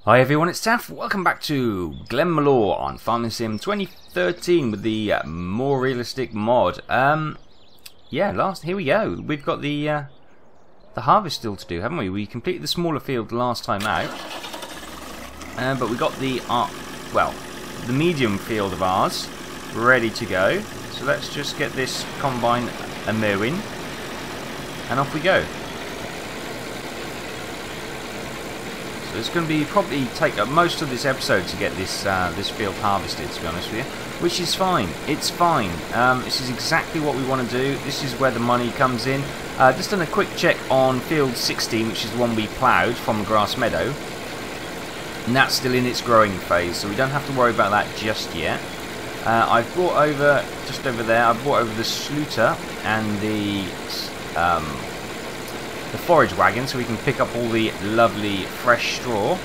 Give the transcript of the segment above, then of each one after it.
Hi everyone, it's Taff. Welcome back to Glenmalure on Farming Sim 2013 with the more realistic mod. Yeah, here we go. We've got the harvest still to do, haven't we? We completed the smaller field last time out, but we got the the medium field of ours ready to go. So let's just get this combine a mowing, and off we go. It's going to be probably take up most of this episode to get this this field harvested, to be honest with you, which is fine. It's fine. This is exactly what we want to do. This is where the money comes in. Just done a quick check on field 16, which is the one we ploughed from the grass meadow, and that's still in its growing phase, so we don't have to worry about that just yet. I've brought over, just over there, I've brought over the sluter and the forage wagon, so we can pick up all the lovely fresh straw,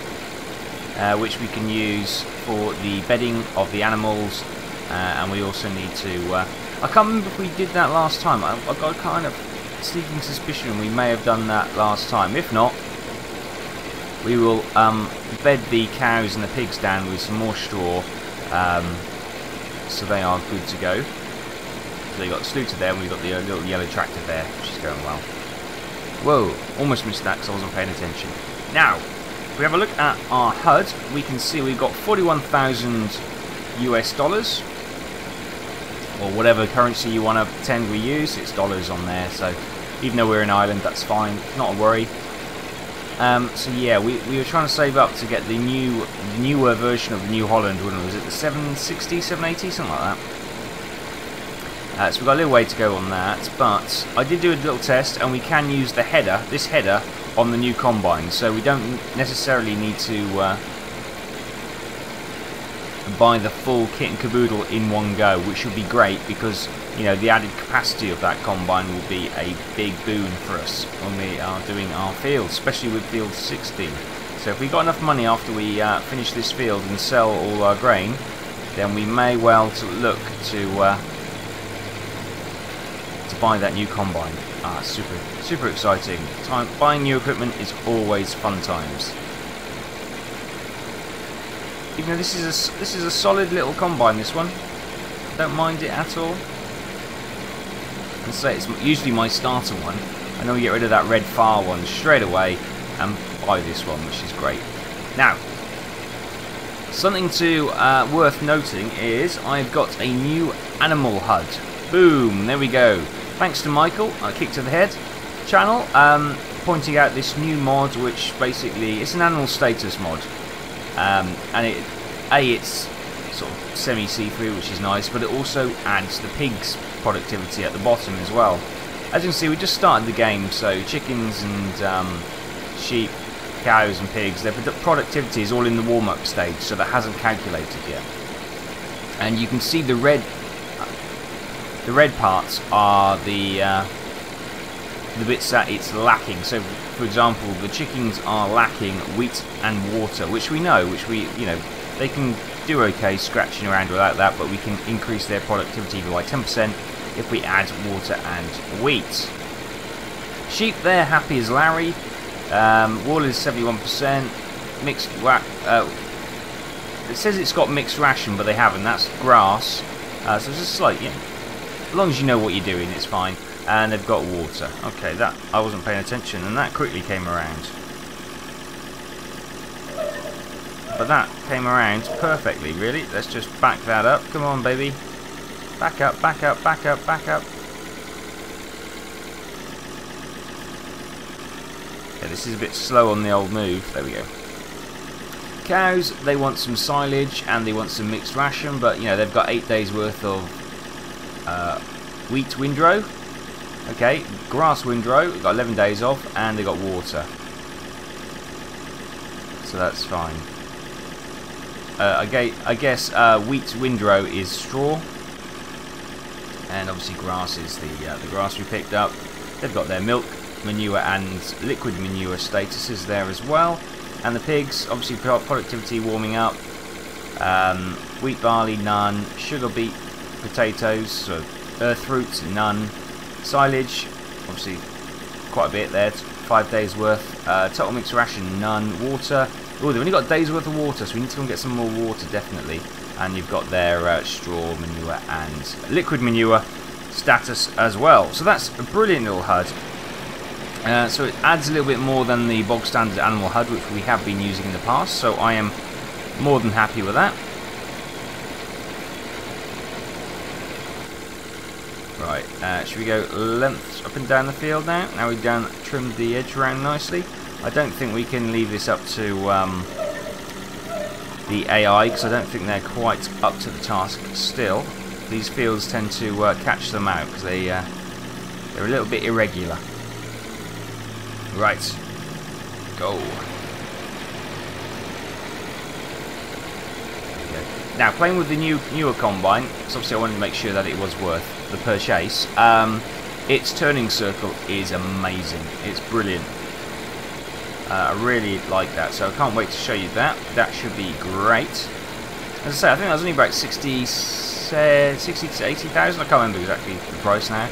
which we can use for the bedding of the animals, and we also need to I can't remember if we did that last time. I've got a kind of sneaking suspicion we may have done that last time. If not, we will bed the cows and the pigs down with some more straw, so they are good to go. So you got the sluter there, and we've got the little yellow tractor there, which is going well. Whoa, almost missed that because I wasn't paying attention. Now, if we have a look at our HUD, we can see we've got 41,000 US dollars, or whatever currency you want to pretend we use. It's dollars on there, so even though we're in Ireland, that's fine, not a worry. So yeah, we were trying to save up to get the newer version of the New Holland, wasn't it? Was it the 760, 780, something like that? So we've got a little way to go on that, but I did do a little test, and we can use the header, this header, on the new combine, so we don't necessarily need to buy the full kit and caboodle in one go, which would be great because, you know, the added capacity of that combine will be a big boon for us when we are doing our field, especially with field 16. So if we got enough money after we finish this field and sell all our grain, then we may well look to buy that new combine. Super exciting. Buying new equipment is always fun times. Even though this is a solid little combine, this one, don't mind it at all. And say it's usually my starter one. I know we get rid of that red far one straight away and buy this one, which is great. Now, something to worth noting is I've got a new animal HUD. Boom! There we go. Thanks to Michael, Kick to the Head channel, pointing out this new mod, which basically it's an animal status mod, and it's sort of semi-see-through, which is nice, but it also adds the pigs' productivity at the bottom as well. As you can see, we just started the game, so chickens and sheep, cows and pigs, their productivity is all in the warm-up stage, so that hasn't calculated yet. And you can see the red parts are the bits that it's lacking. So, for example, the chickens are lacking wheat and water, which we know, they can do okay scratching around without that, but we can increase their productivity by 10% if we add water and wheat. Sheep, they're happy as Larry. Wool is 71%. Mixed it says it's got mixed ration, but they haven't. That's grass. So it's just slight, as long as you know what you're doing, it's fine. And they've got water. Okay, that I wasn't paying attention, and that quickly came around. But that came around perfectly, really. Let's just back that up. Come on, baby. Back up, back up, back up, back up. Yeah, this is a bit slow on the old move. There we go. Cows, they want some silage and they want some mixed ration, but they've got 8 days worth of wheat windrow. Okay, grass windrow, we've got 11 days of, and they got water. So that's fine. I guess wheat windrow is straw, and obviously grass is the grass we picked up. They've got their milk, manure, and liquid manure statuses there as well. And the pigs, obviously productivity warming up. Wheat, barley, none. Sugar beet, potatoes, so earth roots, none. Silage, obviously quite a bit there, 5 days worth. Total mixed ration, none. Water, Oh, they've only got a day's worth of water, so we need to go and get some more water, definitely. And you've got their straw manure and liquid manure status as well. So that's a brilliant little HUD. So it adds a little bit more than the bog standard animal HUD, which we have been using in the past. So I am more than happy with that. Right, should we go lengths up and down the field now? Now we've trimmed the edge around nicely. I don't think we can leave this up to the AI, because I don't think they're quite up to the task still. These fields tend to catch them out, because they're a little bit irregular. Right, go. Now, playing with the newer combine, so obviously I wanted to make sure that it was worth the purchase. Its turning circle is amazing. It's brilliant. I really like that, so I can't wait to show you that. That should be great. As I say, I think that was only about 60 to 80,000. I can't remember exactly the price now.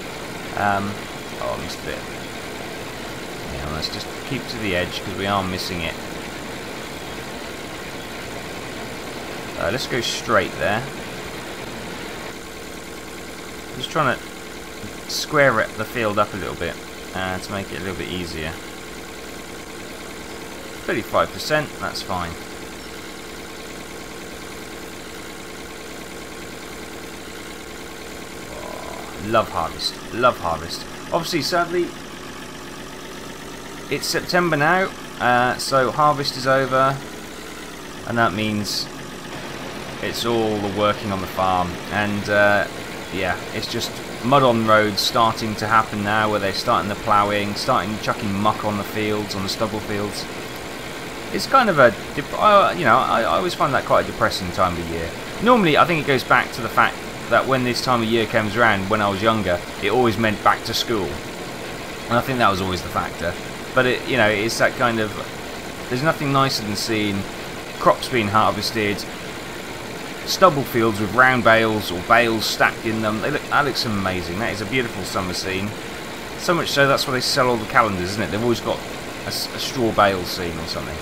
Oh, I missed a bit. Yeah, let's just keep to the edge because we are missing it. Let's go straight there. Just trying to square the field up a little bit to make it a little bit easier. 35%, that's fine. Oh, love harvest, love harvest. Obviously, sadly, it's September now, so harvest is over, and that means it's all the working on the farm, and yeah, it's just mud on roads starting to happen now, where they're starting the ploughing, starting chucking muck on the fields, on the stubble fields. It's kind of a, you know, I always find that quite a depressing time of year. Normally, I think it goes back to the fact that when this time of year comes around, when I was younger, it always meant back to school, and I think that was always the factor. But it, you know, it's that kind of, there's nothing nicer than seeing crops being harvested, stubble fields with round bales or bales stacked in them. That looks amazing. That is a beautiful summer scene. So much so that's why they sell all the calendars, isn't it? They've always got a straw bale scene or something.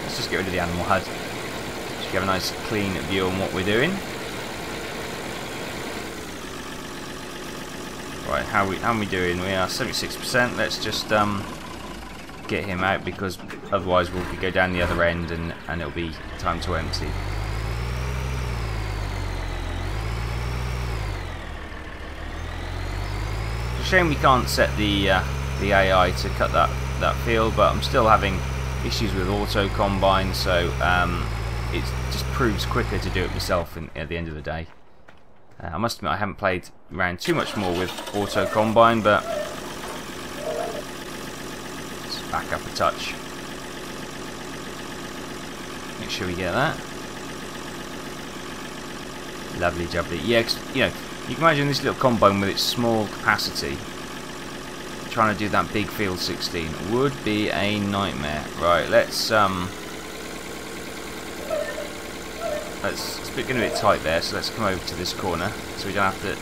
Let's just get rid of the animal HUD. Just have a nice clean view on what we're doing. Right, how are we doing? We are 76%. Let's just get him out, because otherwise we'll go down the other end and it'll be time to empty. It's a shame we can't set the AI to cut that field, but I'm still having issues with auto combine, so it just proves quicker to do it myself at the end of the day. I must admit I haven't played around too much more with auto combine, but let's back up a touch. Make sure we get that. Lovely jubbly. Yeah, you know, you can imagine this little combine with its small capacity trying to do that big field 16 would be a nightmare. Right, it's getting a bit tight there, so let's come over to this corner so we don't have to.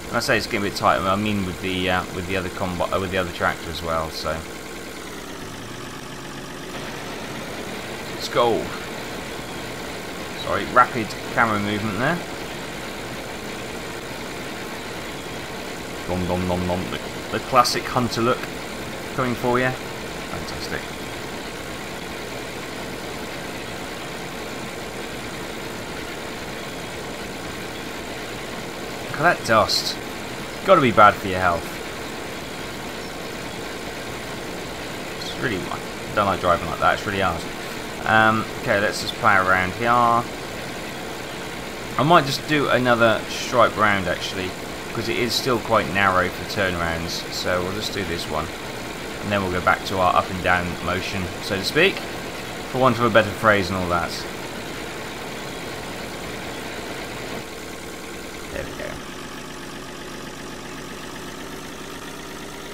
When I say it's getting a bit tight, I mean with the other tractor as well. So let's go. Sorry, rapid camera movement there. Nom nom nom nom. The classic hunter look coming for you. Fantastic. Look at that dust. Got to be bad for your health. It's really, I don't like driving like that. It's really hard. Okay, let's just play around here. I might just do another stripe round actually, because it is still quite narrow for turnarounds. So we'll just do this one, and then we'll go back to our up and down motion, so to speak, for want of a better phrase and all that. There we go.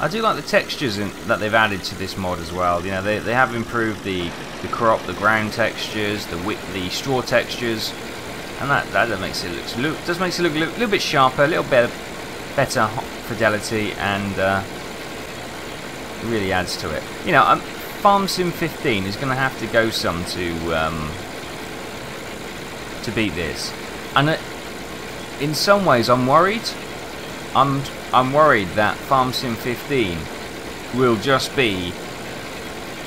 I do like the textures that they've added to this mod as well. You know, they have improved the crop, the ground textures, the straw textures, and that makes it look a little bit sharper, a little better fidelity, and really adds to it. You know, Farm Sim 15 is going to have to go some to beat this, and in some ways I'm worried. I'm worried that Farm Sim 15 will just be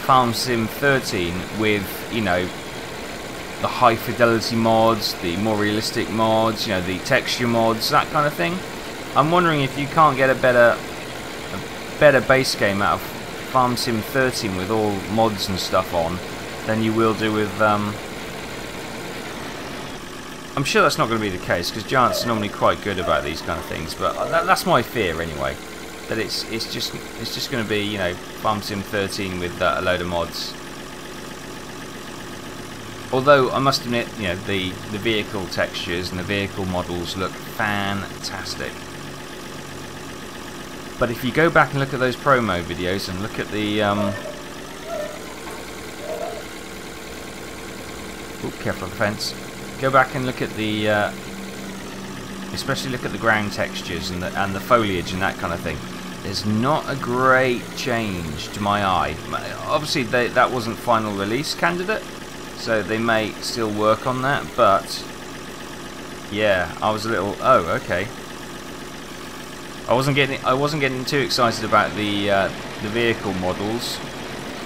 Farm Sim 13 with, you know, the high fidelity mods, the more realistic mods, you know, the texture mods, that kind of thing. I'm wondering if you can't get a better base game out of Farm Sim 13 with all mods and stuff on than you will do with I'm sure that's not going to be the case, because Giants are normally quite good about these kind of things, but that's my fear anyway, that it's just going to be, you know, Farm Sim 13 with a load of mods. Although I must admit, you know, the vehicle textures and the vehicle models look fantastic. But if you go back and look at those promo videos and look at the careful of the fence. Go back and look at the especially look at the ground textures and the foliage and that kind of thing. There's not a great change to my eye. Obviously that wasn't final release candidate, so they may still work on that, but yeah, I was a little, oh, okay. I wasn't getting too excited about the vehicle models.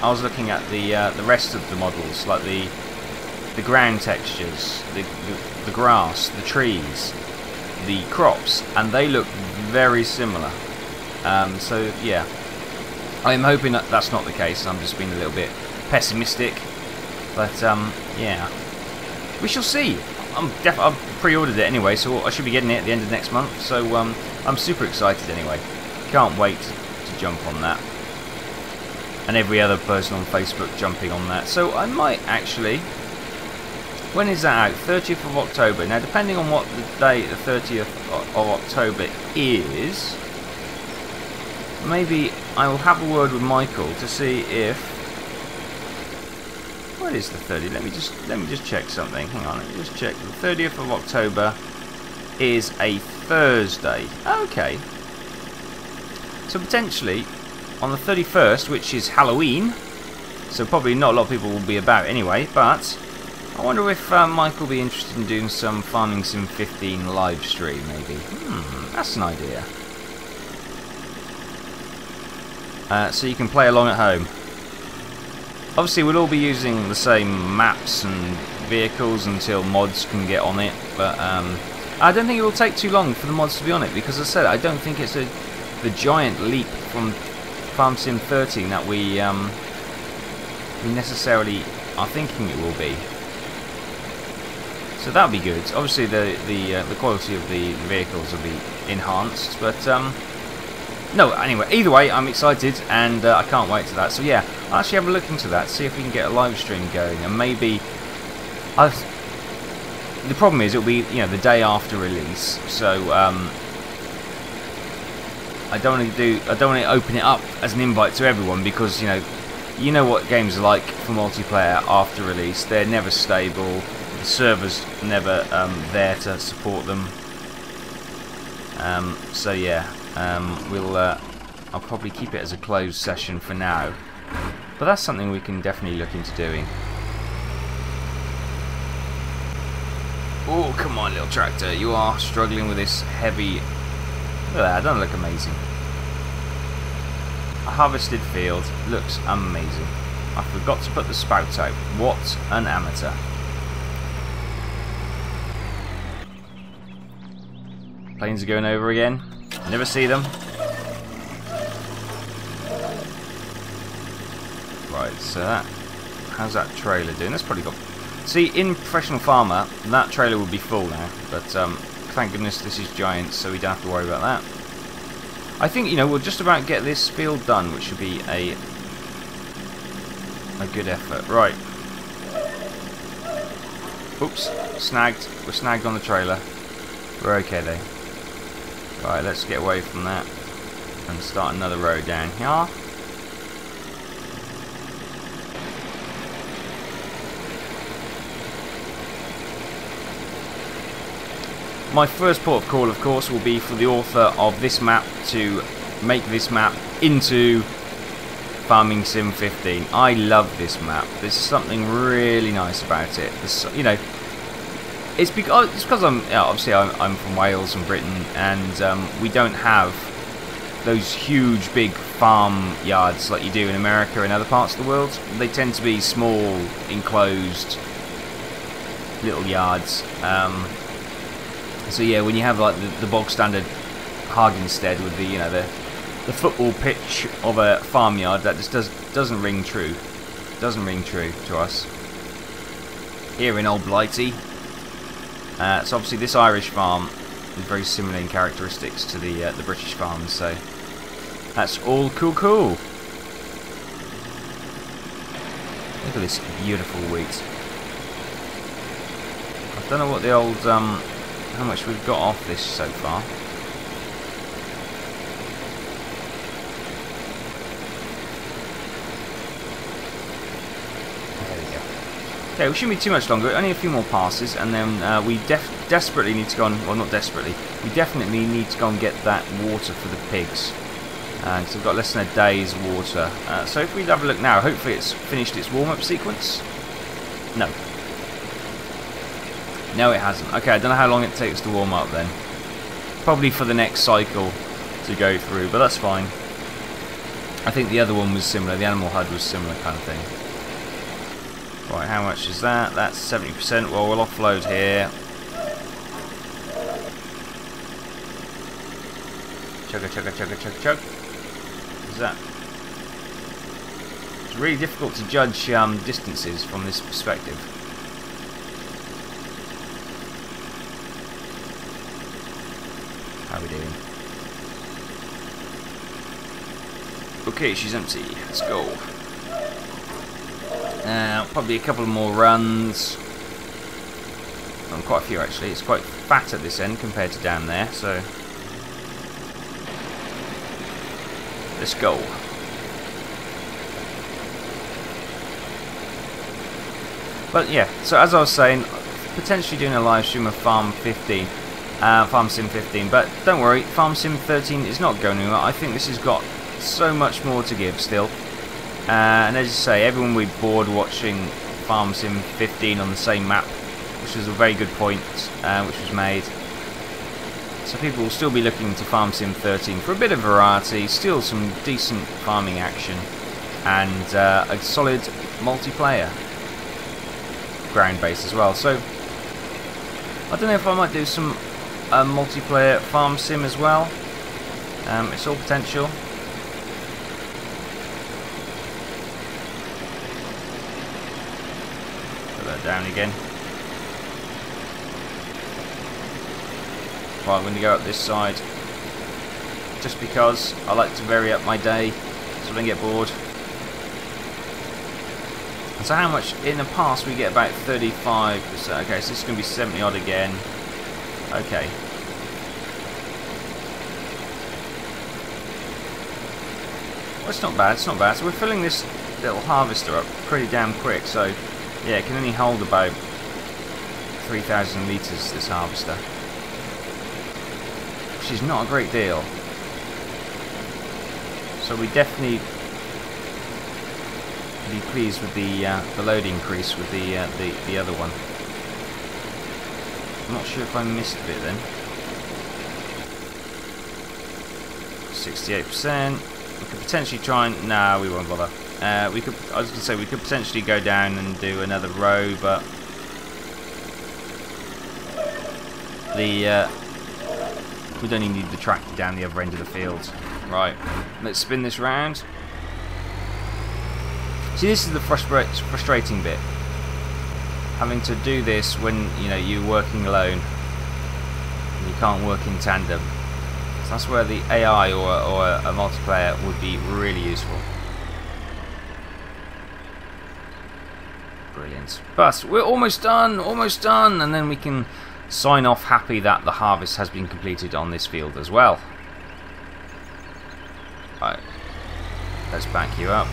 I was looking at the rest of the models, like the ground textures, the grass, the trees, the crops, and they look very similar. So yeah, I'm hoping that that's not the case. I'm just being a little bit pessimistic, but yeah, we shall see. I've pre-ordered it anyway, so I should be getting it at the end of next month. So I'm super excited anyway. Can't wait to jump on that. And every other person on Facebook jumping on that. So I might actually. When is that out? 30th of October. Now, depending on what the date, the 30th of October is, maybe I will have a word with Michael to see if. What is the 30th? Let me just check something. Hang on, let me just check. The 30th of October is a Thursday. Okay. So potentially on the 31st, which is Halloween, so probably not a lot of people will be about anyway, but I wonder if Mike will be interested in doing some Farming Sim 15 live stream, maybe. That's an idea. So you can play along at home. Obviously, we'll all be using the same maps and vehicles until mods can get on it, but I don't think it will take too long for the mods to be on it, because as I said, I don't think it's the giant leap from Farm Sim 13 that we necessarily are thinking it will be. So that'll be good. Obviously, the quality of the vehicles will be enhanced, but no. Anyway, either way, I'm excited and I can't wait to that. So yeah, I'll actually have a look into that, see if we can get a live stream going, and maybe the problem is it'll be, you know, the day after release, so I don't want to open it up as an invite to everyone, because you know what games are like for multiplayer after release. They're never stable. The server's never there to support them. So yeah, I'll probably keep it as a closed session for now, but that's something we can definitely look into doing. Oh, come on, little tractor, you are struggling with this heavy. Look at that, doesn't it look amazing? A harvested field looks amazing. I forgot to put the spout out. What an amateur. Planes are going over again. Never see them. Right, so how's that trailer doing? That's probably got. See, in Professional Farmer, that trailer would be full now, but thank goodness this is Giants, so we don't have to worry about that. I think, we'll just about get this field done, which should be a good effort. Right. Oops, snagged. We're snagged on the trailer. We're okay though. Right, let's get away from that and start another road down here. My first port of call, of course, will be for the author of this map to make this map into Farming Sim 15. I love this map. There's something really nice about it. You know, it's because obviously I'm from Wales and Britain, and we don't have those huge big farm yards like you do in America and other parts of the world. They tend to be small, enclosed little yards. So yeah, when you have like the bog standard Hagenstead with the football pitch of a farmyard, that just doesn't ring true. Doesn't ring true to us here in Old Blighty. So obviously this Irish farm is very similar in characteristics to the British farms. So that's all cool. Look at this beautiful wheat. I don't know what the old how much we've got off this so far. Okay, we shouldn't be too much longer, only a few more passes, and then we desperately need to go on, well not desperately, we definitely need to go and get that water for the pigs. Because we've got less than a day's water. So if we have a look now, hopefully it's finished its warm-up sequence. No. No, it hasn't. Okay, I don't know how long it takes to warm up then. Probably for the next cycle to go through, but that's fine. I think the other one was similar, the animal HUD was similar kind of thing. Right, how much is that? That's 70%. Well, we'll offload here. Chugga. Is that? It's really difficult to judge distances from this perspective. How are we doing? Okay, she's empty. Let's go. Probably a couple more runs. Quite a few actually. It's quite fat at this end compared to down there, so let's go. But yeah, so as I was saying, potentially doing a live stream of Farm Sim 15, but don't worry, Farm Sim 13 is not going anywhere. I think this has got so much more to give still. And as you say, everyone will be bored watching Farm Sim 15 on the same map, which was a very good point which was made. So people will still be looking to Farm Sim 13 for a bit of variety, still some decent farming action, and a solid multiplayer ground base as well. So I don't know if I might do some multiplayer Farm Sim as well. It's all potential. Down again. Right, I'm going to go up this side just because I like to vary up my day so I don't get bored. So how much in the past? We get about 35%. Okay, so this is going to be 70 odd again. Okay. Well, it's not bad, it's not bad. So we're filling this little harvester up pretty damn quick, so yeah, it can only hold about 3,000 litres, this harvester, which is not a great deal. So we definitely be pleased with the load increase with the other one. I'm not sure if I missed a bit then. 68%. We could potentially try and... Nah, we won't bother. I was going to say we could potentially go down and do another row, but we don't even need the tractor down the other end of the field. Right, let's spin this round. See, this is the frustrating bit. Having to do this when you're working alone and you can't work in tandem. So that's where the AI or a multiplayer would be really useful. Brilliant. But we're almost done, and then we can sign off happy that the harvest has been completed on this field as well. Right, let's back you up.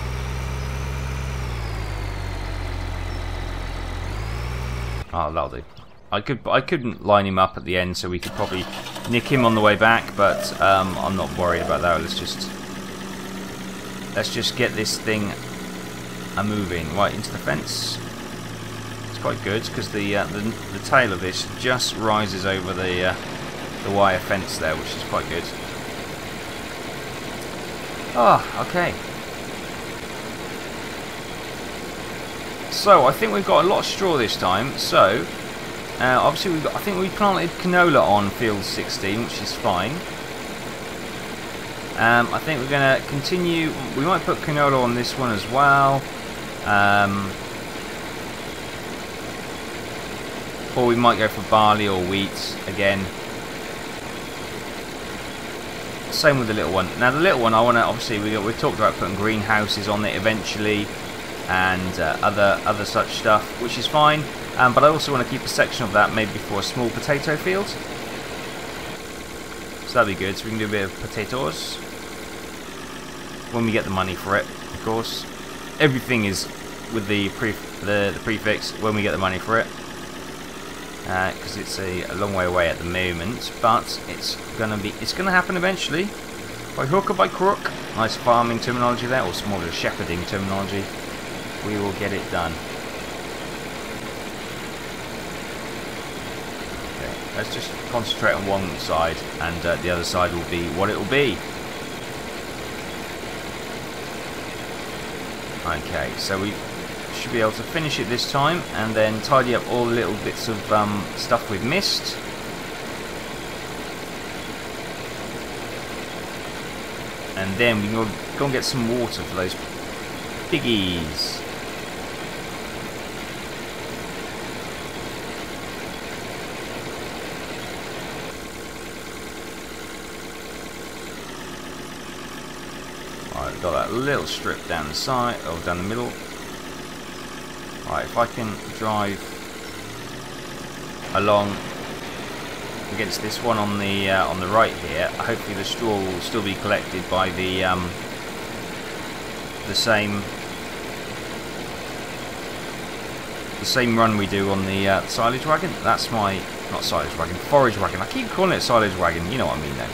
Oh, that'll do. I couldn't line him up at the end, so we could probably nick him on the way back, but I'm not worried about that. Let's just let's just get this thing moving right into the fence. It's quite good because the tail of this just rises over the wire fence there, which is quite good. Oh, okay. So I think we've got a lot of straw this time. So obviously I think we planted canola on field 16, which is fine. I think we're going to continue. We might put canola on this one as well. Or we might go for barley or wheat again. Same with the little one. Now the little one, I want to obviously we talked about putting greenhouses on it eventually, and other such stuff, which is fine. But I also want to keep a section of that maybe for a small potato field. So that'd be good. So we can do a bit of potatoes when we get the money for it. Of course, everything is with the prefix when we get the money for it, because it's a long way away at the moment. But it's gonna happen eventually, by hook or by crook. Nice farming terminology there, or more of a shepherding terminology. We will get it done. Okay, let's just concentrate on one side, and the other side will be what it will be. Okay, so we should be able to finish it this time, and then tidy up all the little bits of stuff we've missed. And then we can go and get some water for those piggies. Alright, got that little strip down the side, or down the middle. Right, if I can drive along against this one on the right here, hopefully the straw will still be collected by the same run we do on the silage wagon. That's my not silage wagon, forage wagon. I keep calling it silage wagon. You know what I mean, then.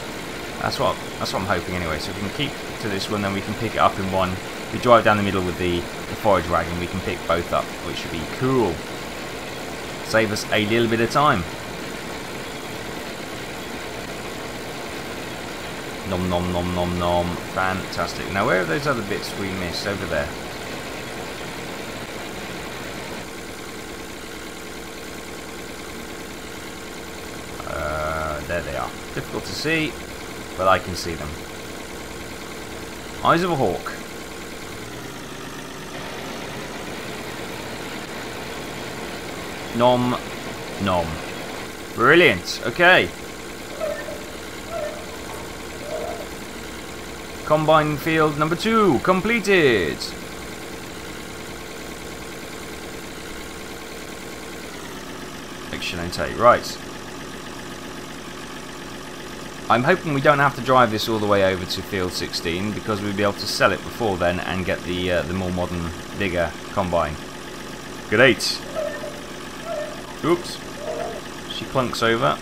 That's what I'm hoping anyway. So if we can keep to this one, then we can pick it up in one. If we drive down the middle with the forage wagon, we can pick both up, which should be cool. Save us a little bit of time. Nom nom nom nom nom. Fantastic. Now where are those other bits we missed? Over there. There they are. Difficult to see, but I can see them. Eyes of a hawk. Nom nom. Brilliant. Okay. Combine field number 2 completed. Excellent. Right. I'm hoping we don't have to drive this all the way over to field 16, because we'll be able to sell it before then and get the more modern, bigger combine. Great. Oops. She clunks over.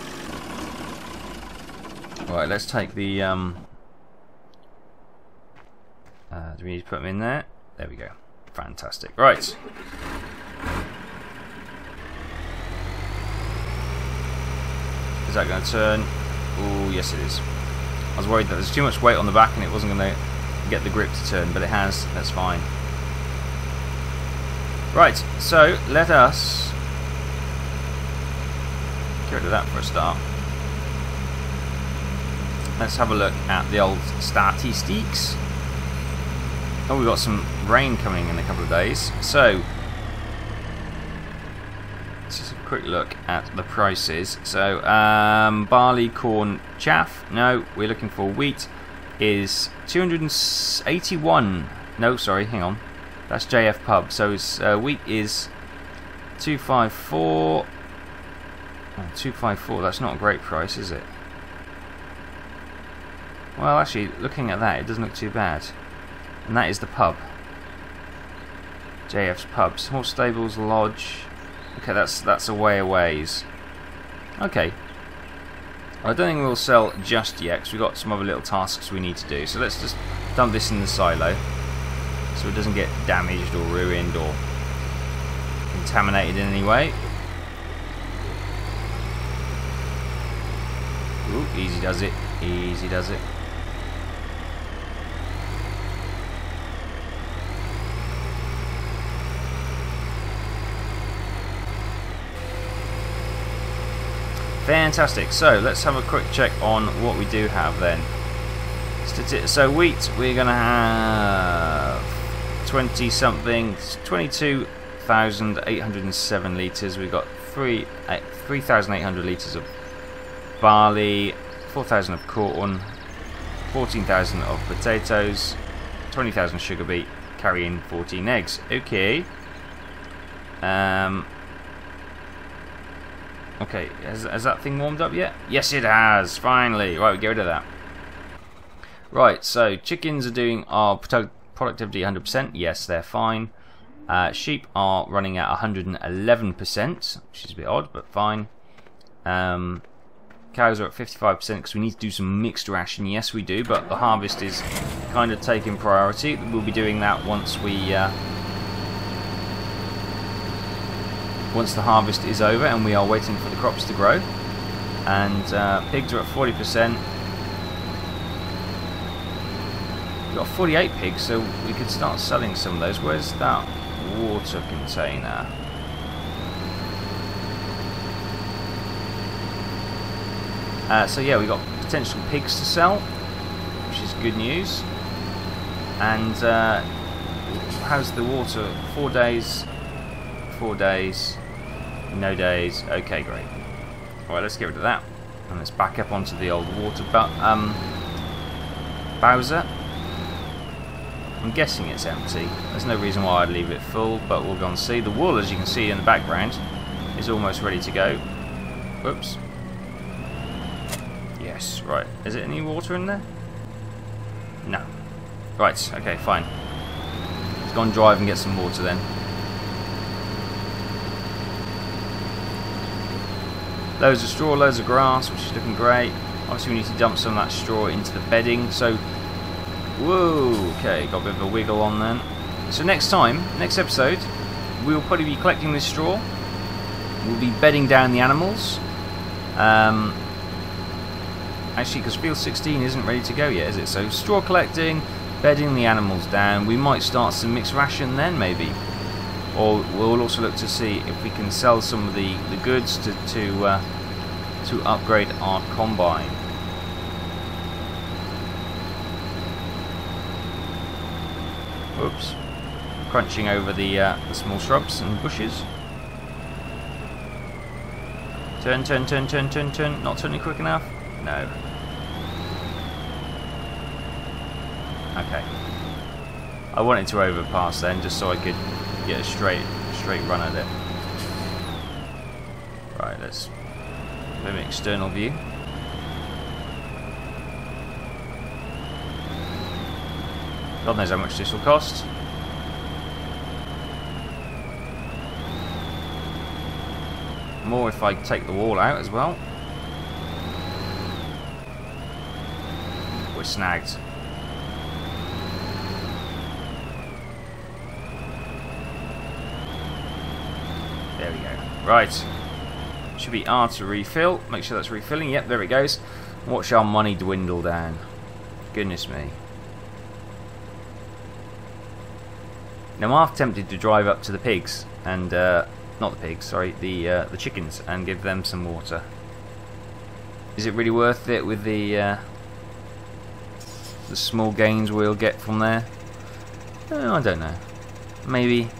Right, let's take the do we need to put them in there? There we go. Fantastic. Right. Is that going to turn? Oh, yes it is. I was worried that there's too much weight on the back and it wasn't going to get the grip to turn, but it has. That's fine. Right, so let us get rid of that for a start. Let's have a look at the old statistics. Oh, we've got some rain coming in a couple of days. So let's just have a quick look at the prices. So barley, corn, chaff. No, we're looking for wheat. Is 281. No, sorry, hang on. That's JF Pub. So it's, wheat is 254. Oh, 254. That's not a great price, is it? Well, actually, looking at that, it doesn't look too bad. And that is the pub. JF's Pubs. Horse Stables Lodge. Okay, that's a way ways. Okay. I don't think we'll sell just yet, because we've got some other little tasks we need to do. So let's just dump this in the silo. so it doesn't get damaged or ruined or contaminated in any way. Ooh, easy does it. Easy does it. Fantastic. So let's have a quick check on what we do have then. So wheat, we're going to have 20 something, 22,807 litres. We've got 3,800 litres of barley, 4,000 of corn, 14,000 of potatoes, 20,000 sugar beet, carrying 14 eggs. Okay. Okay, has that thing warmed up yet? Yes, it has, finally. Right, we get rid of that. Right, so chickens are doing our productivity 100%. Yes, they're fine. Sheep are running at 111%, which is a bit odd, but fine. Cows are at 55% because we need to do some mixed ration. Yes, we do, but the harvest is kind of taking priority. We'll be doing that once we... once the harvest is over and we are waiting for the crops to grow. And pigs are at 40%. We've got 48 pigs, so we could start selling some of those. Where's that water container? So yeah, we've got potential pigs to sell, which is good news. And how's the water? 4 days. 4 days, no days. Okay, great. Alright, let's get rid of that. And let's back up onto the old water Bowser. I'm guessing it's empty. There's no reason why I'd leave it full, but we'll go and see. The wool, as you can see in the background, is almost ready to go. Whoops. Yes, right. Is it any water in there? No. Right, okay, fine. Let's go and drive and get some water then. Loads of straw, loads of grass, which is looking great. Obviously we need to dump some of that straw into the bedding. So, whoa, okay, got a bit of a wiggle on then. So next episode, we will probably be collecting this straw. We'll be bedding down the animals. Actually, because field 16 isn't ready to go yet, is it? So straw collecting, bedding the animals down. We might start some mixed ration then, maybe. Or we'll also look to see if we can sell some of the goods to upgrade our combine. Oops. Crunching over the small shrubs and bushes. Turn, turn, turn, turn, turn, turn. Not turning quick enough? No. Okay. I wanted to overpass then, just so I could get a straight run at it. Right, let's have an external view. God knows how much this will cost. More if I take the wall out as well. We're snagged. There we go. Right. Should be R to refill. Make sure that's refilling. Yep, there it goes. Watch our money dwindle down. Goodness me. Now I'm half tempted to drive up to the pigs and not the pigs, sorry, the chickens, and give them some water. Is it really worth it with the small gains we'll get from there? I don't know. Maybe.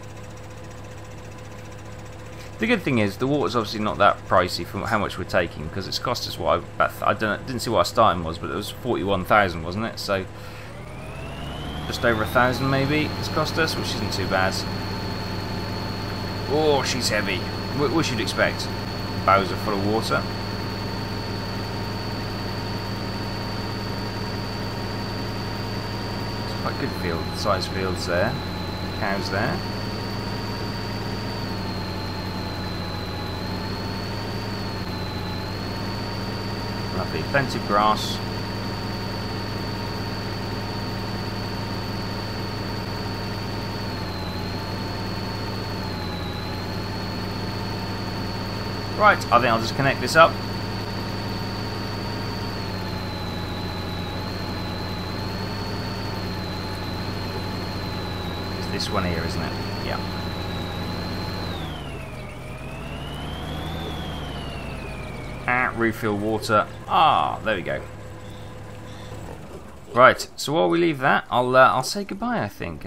The good thing is the water's obviously not that pricey for how much we're taking, because it's cost us what I didn't see what our starting was, but it was 41,000, wasn't it? So just over 1,000 maybe it's cost us, which isn't too bad. Oh, she's heavy. What should you expect? Bowser full of water. It's quite good field, size fields there. Cows there. Lovely, plenty of grass. Right, I think I'll just connect this up. It's this one here, isn't it? Yeah. Refill water. Ah, there we go. Right, so while we leave that, I'll say goodbye, I think.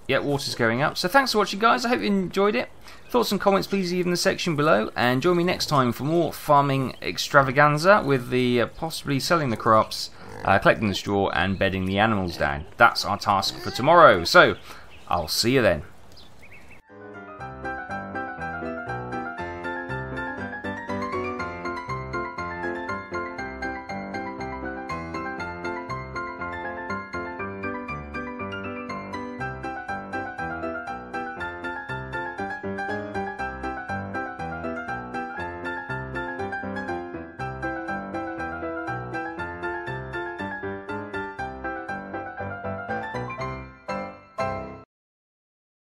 Yeah, water's going up. So thanks for watching, guys. I hope you enjoyed it. Thoughts and comments, please leave in the section below. And join me next time for more farming extravaganza with the possibly selling the crops, collecting the straw, and bedding the animals down. That's our task for tomorrow. So, I'll see you then.